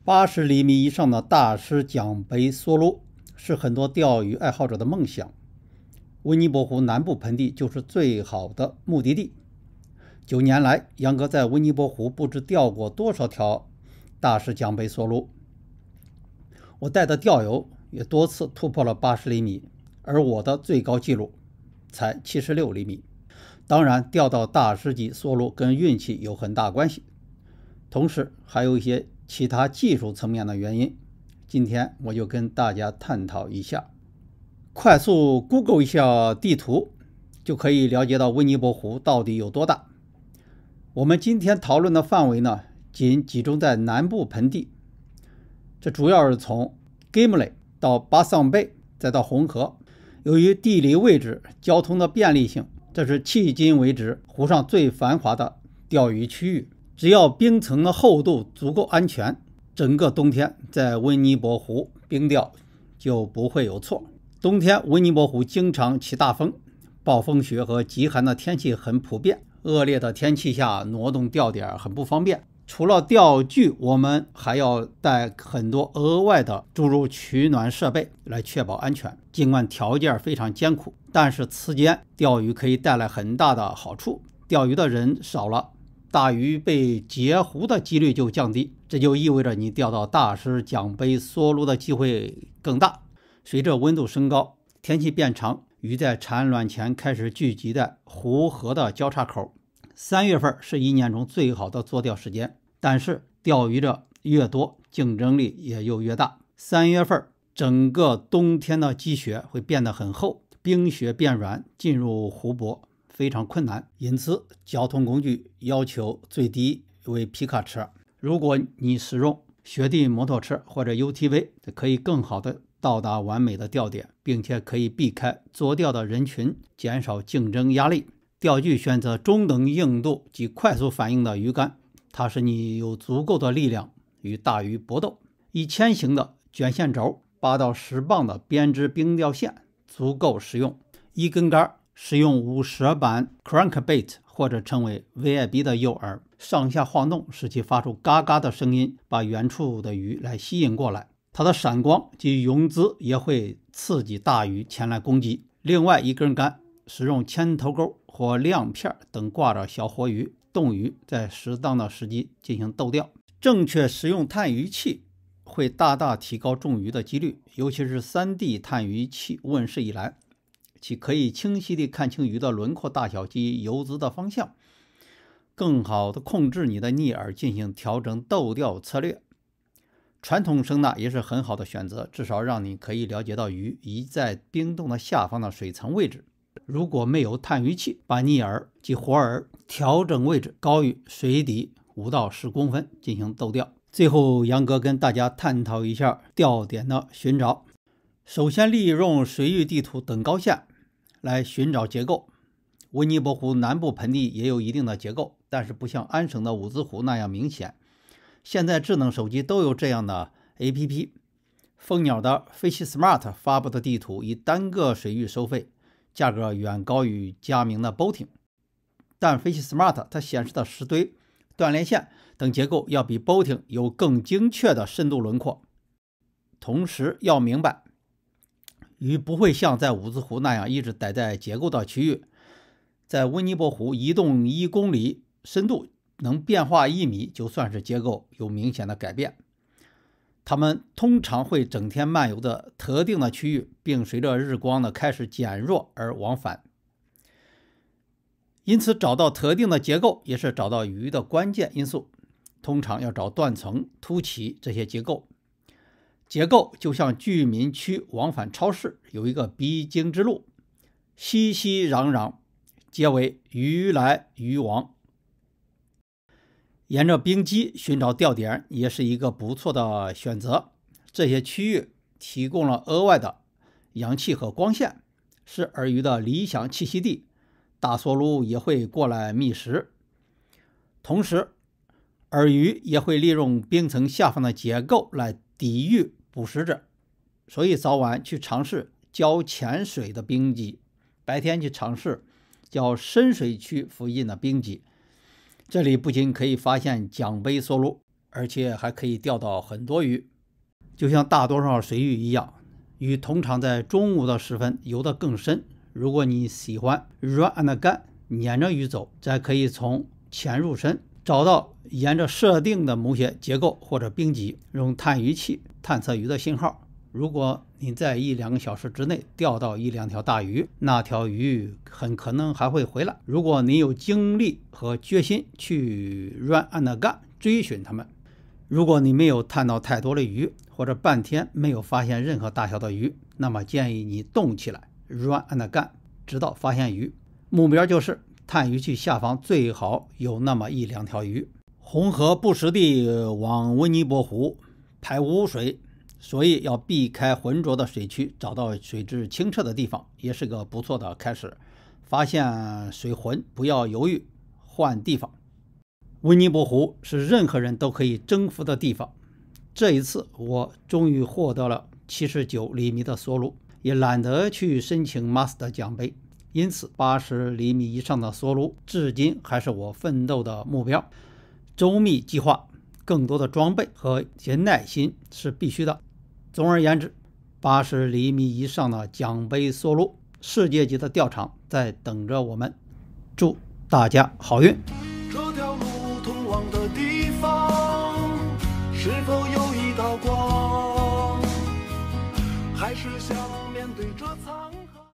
80厘米以上的大师奖杯梭撸是很多钓鱼爱好者的梦想。温尼伯湖南部盆地就是最好的目的地。9年来，杨哥在温尼伯湖不知钓过多少条大师奖杯梭撸。我带的钓友也多次突破了80厘米，而我的最高纪录才76厘米。当然，钓到大师级梭撸跟运气有很大关系，同时还有一些其他技术层面的原因。今天我就跟大家探讨一下。快速 Google 一下地图，就可以了解到温尼伯湖到底有多大。我们今天讨论的范围呢，仅集中在南部盆地，这主要是从 Gimley 到巴桑贝，再到红河。由于地理位置、交通的便利性，这是迄今为止湖上最繁华的钓鱼区域。只要冰层的厚度足够安全，整个冬天在温尼伯湖冰钓就不会有错。冬天温尼伯湖经常起大风，暴风雪和极寒的天气很普遍。恶劣的天气下挪动钓点很不方便。除了钓具，我们还要带很多额外的诸如取暖设备来确保安全。尽管条件非常艰苦，但是此间钓鱼可以带来很大的好处。钓鱼的人少了，大鱼被截胡的几率就降低，这就意味着你钓到大师奖杯梭撸的机会更大。随着温度升高，天气变长，鱼在产卵前开始聚集在湖河的交叉口。3月份是一年中最好的作钓时间，但是钓鱼的越多，竞争力也就越大。3月份整个冬天的积雪会变得很厚，冰雪变软，进入湖泊非常困难，因此交通工具要求最低为皮卡车。如果你使用雪地摩托车或者 UTV， 可以更好的到达完美的钓点，并且可以避开作钓的人群，减少竞争压力。钓具选择中等硬度及快速反应的鱼竿，它使你有足够的力量与大鱼搏斗。1000型的卷线轴，8到10磅的编织冰钓线足够实用。一根杆使用5舌板 crankbait 或者称为 VIB 的诱饵，上下晃动，使其发出嘎嘎的声音，把远处的鱼来吸引过来。它的闪光及泳姿也会刺激大鱼前来攻击。另外一根杆使用铅头钩或亮片等挂着小活鱼、冻鱼，在适当的时机进行斗钓。正确使用探鱼器会大大提高中鱼的几率，尤其是 3D 探鱼器问世以来，其可以清晰地看清鱼的轮廓大小及游姿的方向，更好地控制你的逆饵，进行调整斗钓策略。传统声呐也是很好的选择，至少让你可以了解到鱼已在冰洞的下方的水层位置。如果没有探鱼器，把逆饵及活饵调整位置高于水底5到10公分进行斗钓。最后，杨哥跟大家探讨一下钓点的寻找。首先，利用水域地图等高线来寻找结构。温尼伯湖南部盆地也有一定的结构，但是不像安省的伍兹湖那样明显。现在智能手机都有这样的 APP。蜂鸟的 FishSmart 发布的地图以单个水域收费，价格远高于佳明的 Boating， 但 FishSmart 它显示的石堆、断裂线等结构要比 Boating 有更精确的深度轮廓。同时要明白，鱼不会像在伍兹湖那样一直待在结构的区域，在温尼伯湖移动1公里，深度能变化1米，就算是结构有明显的改变。它们通常会整天漫游的特定的区域，并随着日光的开始减弱而往返。因此，找到特定的结构也是找到鱼的关键因素。通常要找断层、凸起这些结构。结构就像居民区往返超市有一个必经之路，熙熙攘攘，皆为鱼来鱼往。沿着冰基寻找钓点也是一个不错的选择。这些区域提供了额外的氧气和光线，是饵鱼的理想栖息地。大梭撸也会过来觅食，同时饵鱼也会利用冰层下方的结构来抵御捕食者，所以早晚去尝试较浅水的冰基，白天去尝试较深水区附近的冰基。这里不仅可以发现奖杯梭撸，而且还可以钓到很多鱼。就像大多数水域一样，鱼通常在中午的时分游得更深。如果你喜欢 run and gun， 撵着鱼走，再可以从潜入深找到沿着设定的母蟹结构或者冰脊，用探鱼器探测鱼的信号。如果你在1-2个小时之内钓到1-2条大鱼，那条鱼很可能还会回来。如果你有精力和决心去 run and gun 追寻它们，如果你没有探到太多的鱼，或者半天没有发现任何大小的鱼，那么建议你动起来 run and gun 直到发现鱼。目标就是探鱼器下方最好有那么1-2条鱼。红河不时地往温尼伯湖排污水，所以要避开浑浊的水区，找到水质清澈的地方也是个不错的开始。发现水浑不要犹豫，换地方。温尼伯湖是任何人都可以征服的地方。这一次我终于获得了79厘米的梭卢，也懒得去申请 Master 奖杯，因此80厘米以上的梭卢至今还是我奋斗的目标。周密计划、更多的装备和一些耐心是必须的。总而言之，80厘米以上的奖杯梭卢，世界级的钓场在等着我们。祝大家好运！这条路通往的地方，是否有一道光？还是想面对这